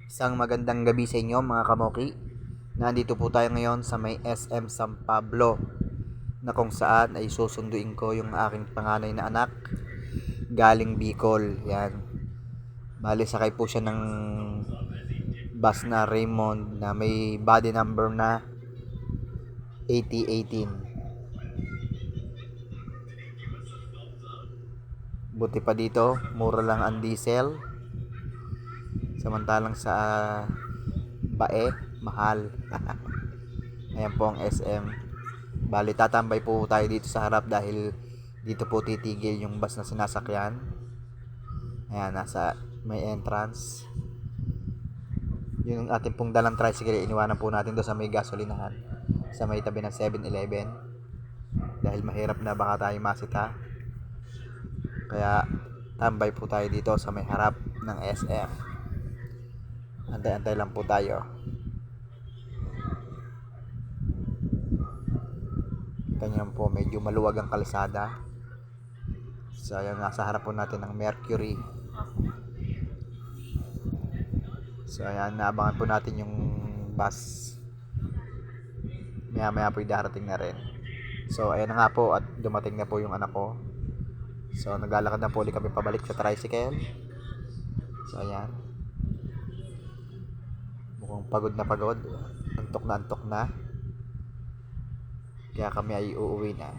Isang magandang gabi sa inyo mga kamoki. Nandito po tayo ngayon sa may SM San Pablo na kung saan ay susunduin ko yung aking panganay na anak galing Bicol. Yan. Bali sakay po siya ng bus na Raymond na may body number na 8018. Buti pa dito, mura lang ang diesel. Samantalang sa Bae, mahal. Ayan po ang SM. Bali, tatambay po tayo dito sa harap dahil dito po titigil yung bus na sinasakyan. Ayan, nasa may entrance. Yung ating pong dalang tricycle, iniwanan po natin doon sa may gasolinahan. Sa may tabi ng 7-Eleven. Dahil mahirap na baka tayo masita. Kaya, tambay po tayo dito sa may harap ng SM. Antay-antay lang po tayo. Ganyan po, medyo maluwag ang kalsada. So, ayan, nasa harap po natin ng Mercury. So, ayan, naabangan po natin yung bus. Maya-maya po darating na rin. So, ayan na nga po at dumating na po yung anak ko. So, naglalakad na po ulit kami pabalik sa tricycle. So, ayan. Mukhang pagod na pagod. Antok na antok na. Kaya kami ay uuwi na.